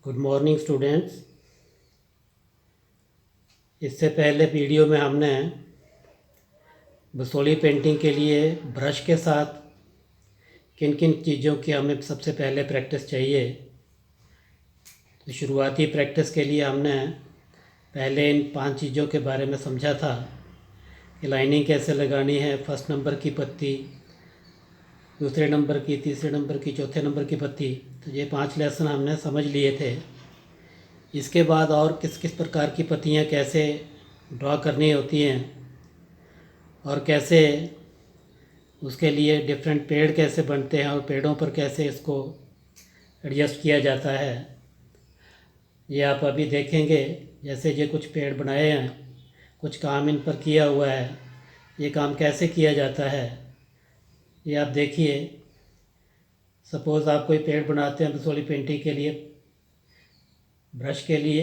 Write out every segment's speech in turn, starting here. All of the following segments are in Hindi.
Good morning students. इससे पहले वीडियो में हमने बसोली पेंटिंग के लिए ब्रश के साथ किन किन चीज़ों की हमें सबसे पहले प्रैक्टिस चाहिए, तो शुरुआती प्रैक्टिस के लिए हमने पहले इन 5 चीज़ों के बारे में समझा था कि लाइनिंग कैसे लगानी है, फर्स्ट नंबर की पत्ती, दूसरे नंबर की, तीसरे नंबर की, चौथे नंबर की पत्ती। तो ये 5 लेसन हमने समझ लिए थे। इसके बाद और किस किस प्रकार की पत्तियाँ कैसे ड्रॉ करनी होती हैं और कैसे उसके लिए डिफरेंट पेड़ कैसे बनते हैं और पेड़ों पर कैसे इसको एडजस्ट किया जाता है, ये आप अभी देखेंगे। जैसे ये कुछ पेड़ बनाए हैं, कुछ काम इन पर किया हुआ है, ये काम कैसे किया जाता है ये आप देखिए। सपोज़ आप कोई पेड़ बनाते हैं बसोली पेंटिंग के लिए, ब्रश के लिए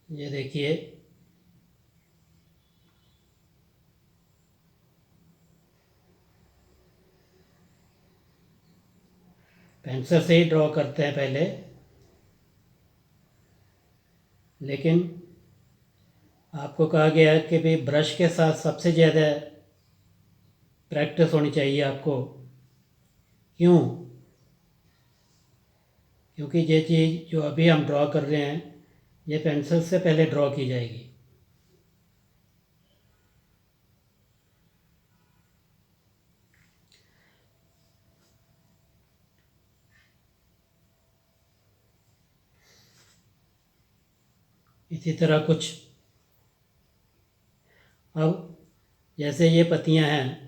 ये देखिए, पेंसिल से ही ड्रॉ करते हैं पहले, लेकिन आपको कहा गया है कि भाई ब्रश के साथ सबसे ज़्यादा प्रैक्टिस होनी चाहिए आपको। क्यों? क्योंकि ये चीज़ जो अभी हम ड्रॉ कर रहे हैं ये पेंसिल से पहले ड्रॉ की जाएगी। इसी तरह कुछ, अब जैसे ये पत्तियां हैं,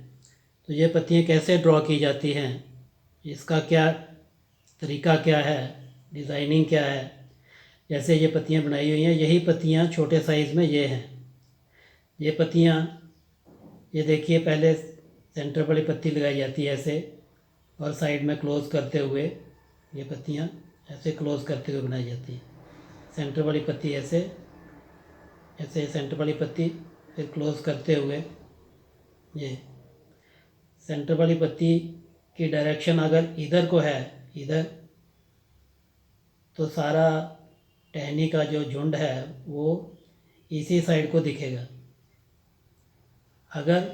तो ये पत्तियां कैसे ड्रॉ की जाती हैं, इसका क्या तरीका क्या है, डिज़ाइनिंग क्या है। जैसे ये पत्तियां बनाई हुई हैं, यही पत्तियां छोटे साइज़ में ये हैं। ये पत्तियां, ये देखिए, पहले सेंटर वाली पत्ती लगाई जाती है ऐसे, और साइड में क्लोज़ करते हुए ये पत्तियां ऐसे क्लोज़ करते हुए बनाई जाती है। सेंटर वाली पत्ती ऐसे, ऐसे सेंटर वाली पत्ती, फिर क्लोज़ करते हुए ये सेंटर वाली पत्ती की डायरेक्शन अगर इधर को है, इधर, तो सारा टहनी का जो झुंड है वो इसी साइड को दिखेगा। अगर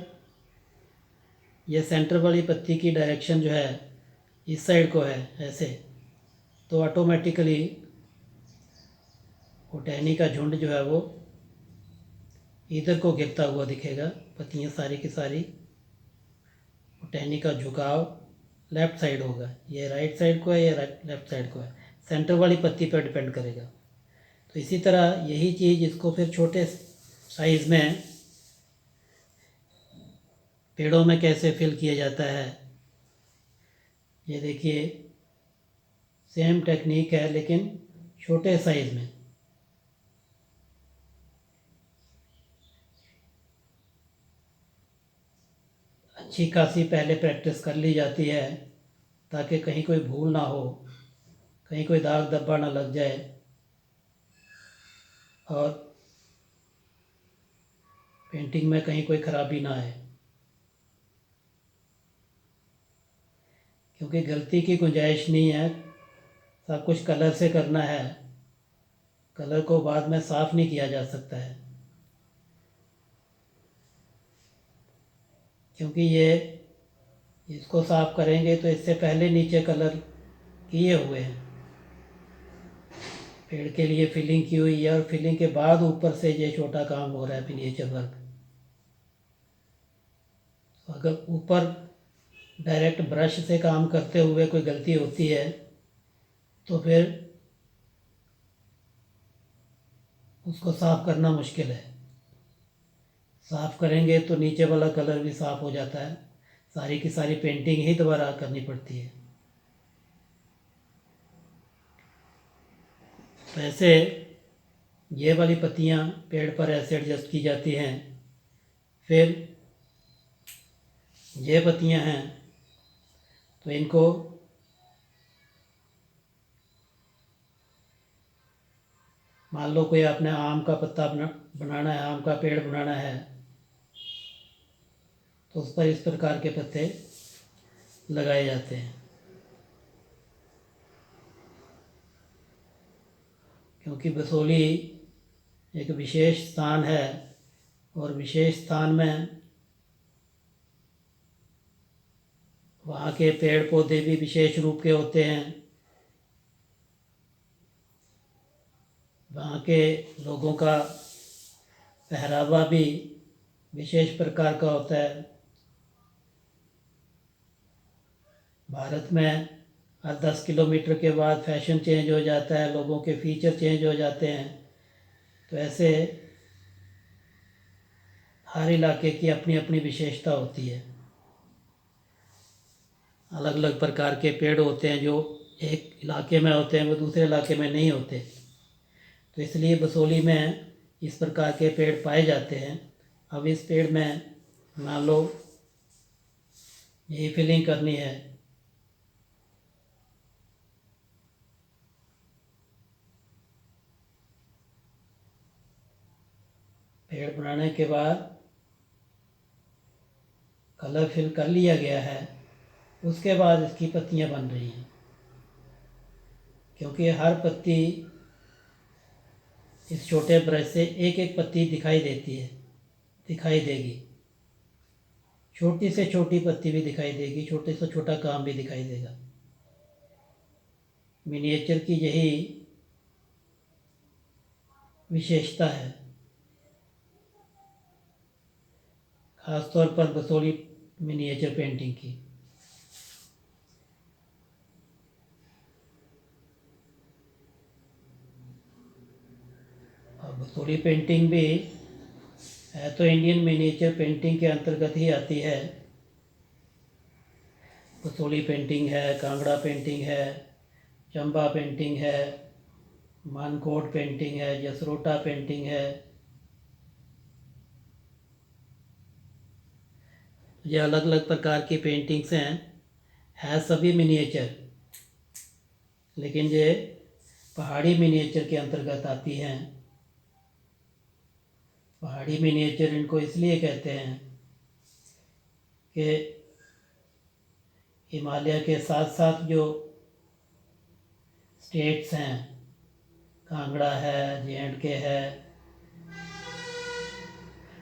ये सेंटर वाली पत्ती की डायरेक्शन जो है इस साइड को है ऐसे, तो ऑटोमेटिकली वो टहनी का झुंड जो है वो इधर को गिरता हुआ दिखेगा। पत्तियाँ सारी की सारी, टहनी का झुकाव लेफ़्ट साइड होगा। ये राइट साइड को है, ये लेफ़्ट साइड को है, सेंटर वाली पत्ती पर डिपेंड करेगा। तो इसी तरह यही चीज़ इसको फिर छोटे साइज़ में पेड़ों में कैसे फिल किया जाता है, ये देखिए, सेम टेक्निक है लेकिन छोटे साइज़ में। अच्छी खासी पहले प्रैक्टिस कर ली जाती है ताकि कहीं कोई भूल ना हो, कहीं कोई दाग धब्बा ना लग जाए और पेंटिंग में कहीं कोई ख़राबी ना आए। क्योंकि गलती की गुंजाइश नहीं है, सब कुछ कलर से करना है, कलर को बाद में साफ़ नहीं किया जा सकता है। क्योंकि ये इसको साफ़ करेंगे तो इससे पहले नीचे कलर किए हुए हैं, पेड़ के लिए फिलिंग की हुई है, और फिलिंग के बाद ऊपर से ये छोटा काम हो रहा है मिनिएचर वर्क। तो अगर ऊपर डायरेक्ट ब्रश से काम करते हुए कोई गलती होती है तो फिर उसको साफ़ करना मुश्किल है। साफ़ करेंगे तो नीचे वाला कलर भी साफ़ हो जाता है, सारी की सारी पेंटिंग ही दोबारा करनी पड़ती है। तो ऐसे ये वाली पत्तियाँ पेड़ पर ऐसे एडजस्ट की जाती हैं। फिर ये पत्तियाँ हैं तो इनको मान लो कोई आपने आम का पत्ता बनाना है, आम का पेड़ बनाना है, तो उस पर इस प्रकार के पत्ते लगाए जाते हैं, क्योंकि बसोली एक विशेष स्थान है और विशेष स्थान में वहाँ के पेड़ पौधे भी विशेष रूप के होते हैं, वहाँ के लोगों का पहरावा भी विशेष प्रकार का होता है। भारत में हर 10 किलोमीटर के बाद फैशन चेंज हो जाता है, लोगों के फीचर चेंज हो जाते हैं। तो ऐसे हर इलाके की अपनी अपनी विशेषता होती है। अलग अलग प्रकार के पेड़ होते हैं जो एक इलाके में होते हैं, वो दूसरे इलाके में नहीं होते। तो इसलिए बसोली में इस प्रकार के पेड़ पाए जाते हैं। अब इस पेड़ में मान लो यही फिलिंग करनी है, पेड़ बनाने के बाद कलर फिल कर लिया गया है, उसके बाद इसकी पत्तियां बन रही हैं, क्योंकि हर पत्ती इस छोटे ब्रश से एक एक पत्ती दिखाई देगी। छोटी से छोटी पत्ती भी दिखाई देगी, छोटे से छोटा काम भी दिखाई देगा। मिनिएचर की यही विशेषता है, खासतौर पर बसोली मिनिएचर पेंटिंग की। और बसोली पेंटिंग भी है तो इंडियन मिनिएचर पेंटिंग के अंतर्गत ही आती है। बसोली पेंटिंग है, कांगड़ा पेंटिंग है, चंबा पेंटिंग है, मानकोट पेंटिंग है, जसरोटा पेंटिंग है। ये अलग अलग प्रकार की पेंटिंग्स हैं सभी मिनिएचर, लेकिन ये पहाड़ी मिनिएचर के अंतर्गत आती हैं। पहाड़ी मिनिएचर इनको इसलिए कहते हैं कि हिमालय के साथ साथ जो स्टेट्स हैं, कांगड़ा है, J&K है,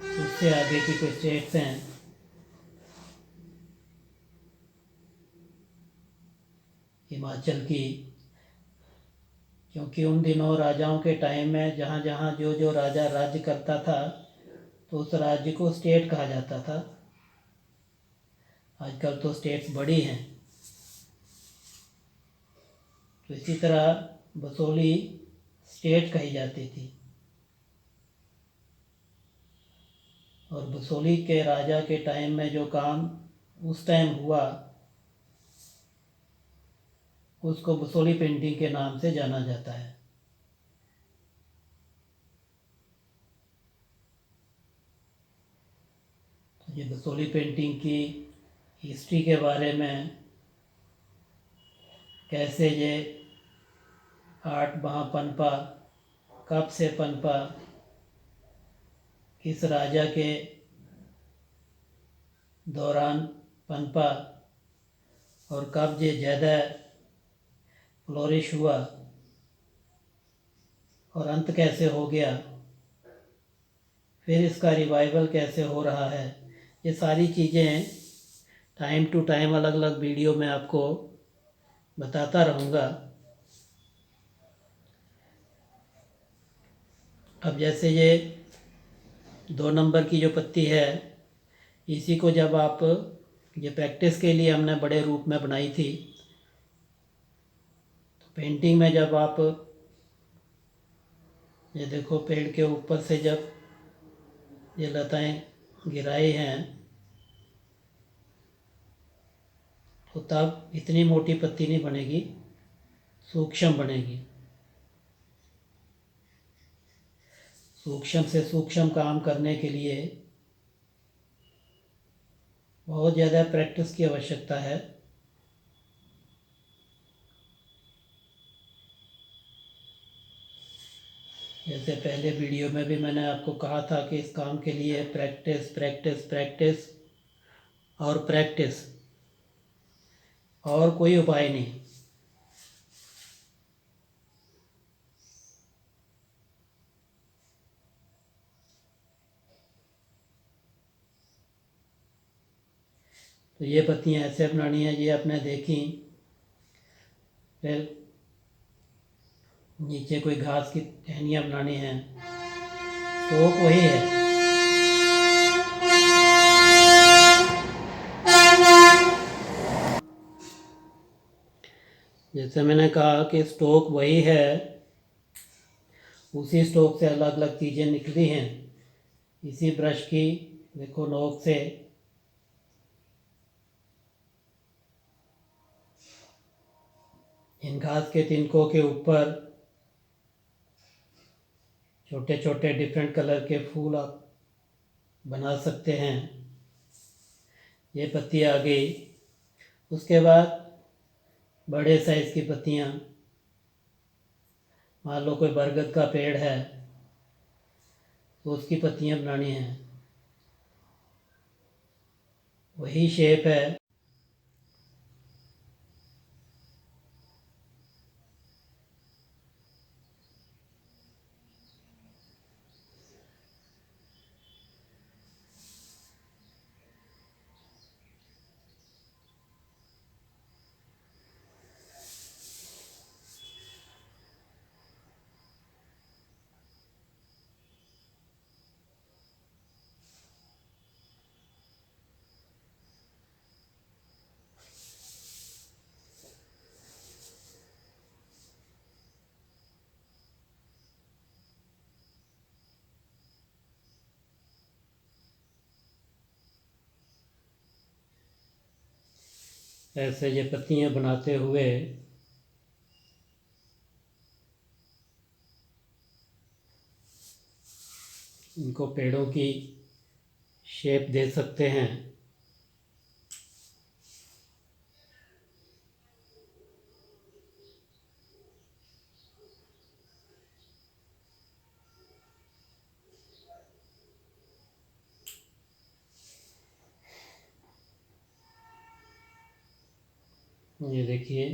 उससे आगे की कुछ स्टेट्स हैं, हिमाचल की, क्योंकि उन दिनों राजाओं के टाइम में जहाँ जहाँ जो जो राजा राज्य करता था तो उस राज्य को स्टेट कहा जाता था। आजकल तो स्टेट्स बड़ी हैं, तो इसी तरह बसोली स्टेट कही जाती थी। और बसोली के राजा के टाइम में जो काम उस टाइम हुआ उसको बसोली पेंटिंग के नाम से जाना जाता है। तो ये बसोली पेंटिंग की हिस्ट्री के बारे में, कैसे ये आर्ट वहाँ पनपा, कब से पनपा, किस राजा के दौरान पनपा और कब ये ज़्यादा फ्लोरिश हुआ और अंत कैसे हो गया, फिर इसका रिवाइवल कैसे हो रहा है, ये सारी चीज़ें टाइम टू टाइम अलग अलग वीडियो में आपको बताता रहूँगा। अब जैसे ये 2 नंबर की जो पत्ती है, इसी को जब आप, ये प्रैक्टिस के लिए हमने बड़े रूप में बनाई थी, तो पेंटिंग में जब आप ये देखो पेड़ के ऊपर से जब ये लताएं गिराई हैं तो तब इतनी मोटी पत्ती नहीं बनेगी, सूक्ष्म बनेगी। सूक्ष्म से सूक्ष्म काम करने के लिए बहुत ज़्यादा प्रैक्टिस की आवश्यकता है। जैसे पहले वीडियो में भी मैंने आपको कहा था कि इस काम के लिए प्रैक्टिस प्रैक्टिस प्रैक्टिस और प्रैक्टिस। और कोई उपाय नहीं। तो ये पत्तियाँ ऐसे बनानी है, ये आपने देखी। फिर नीचे कोई घास की टहनियाँ बनानी हैं, तो वही है। जैसे मैंने कहा कि स्टोक वही है, उसी स्टोक से अलग अलग चीज़ें निकली हैं। इसी ब्रश की देखो नोक से इन घास के तिनकों के ऊपर छोटे छोटे डिफरेंट कलर के फूल आप बना सकते हैं। ये पत्ती आ गई। उसके बाद बड़े साइज़ की पत्तियाँ, मान लो कोई बरगद का पेड़ है तो उसकी पत्तियाँ बनानी हैं, वही शेप है। ऐसे ये पत्तियाँ बनाते हुए इनको पेड़ों की शेप दे सकते हैं। ये देखिए,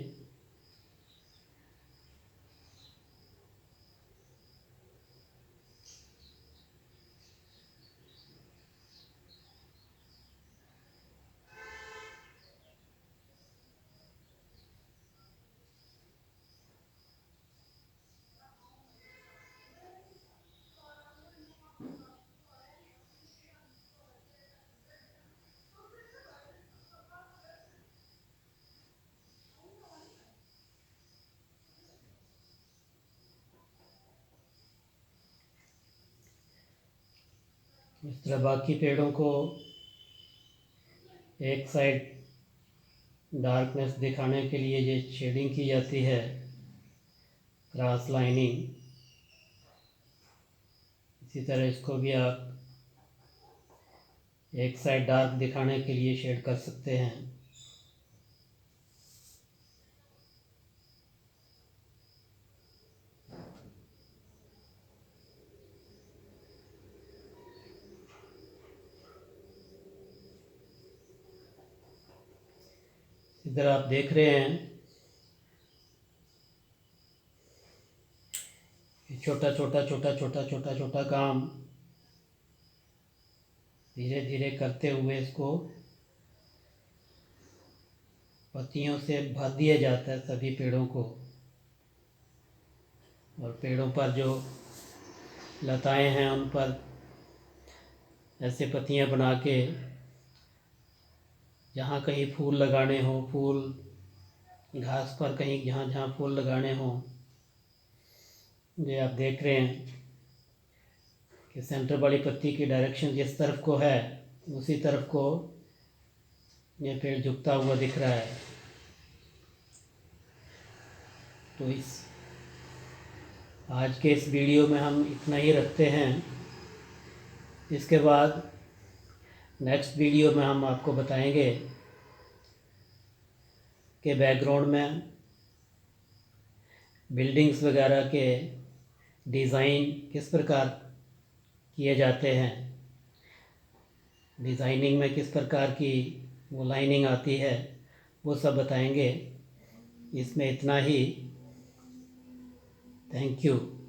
इस तरह बाकी पेड़ों को एक साइड डार्कनेस दिखाने के लिए ये शेडिंग की जाती है, क्रॉस लाइनिंग। इसी तरह इसको भी आप एक साइड डार्क दिखाने के लिए शेड कर सकते हैं। इधर आप देख रहे हैं छोटा छोटा छोटा छोटा छोटा छोटा काम धीरे धीरे करते हुए इसको पत्तियों से भर दिया जाता है सभी पेड़ों को। और पेड़ों पर जो लताएं हैं उन पर ऐसे पत्तियां बना के जहाँ कहीं फूल लगाने हो, फूल घास पर कहीं जहाँ जहाँ फूल लगाने हो, ये आप देख रहे हैं कि सेंटर वाली पत्ती की डायरेक्शन जिस तरफ को है उसी तरफ को ये पेड़ झुकता हुआ दिख रहा है। तो इस आज के इस वीडियो में हम इतना ही रखते हैं। इसके बाद नेक्स्ट वीडियो में हम आपको बताएंगे कि बैकग्राउंड में बिल्डिंग्स वगैरह के डिज़ाइन किस प्रकार किए जाते हैं, डिज़ाइनिंग में किस प्रकार की वो लाइनिंग आती है, वो सब बताएंगे। इसमें इतना ही। Thank you.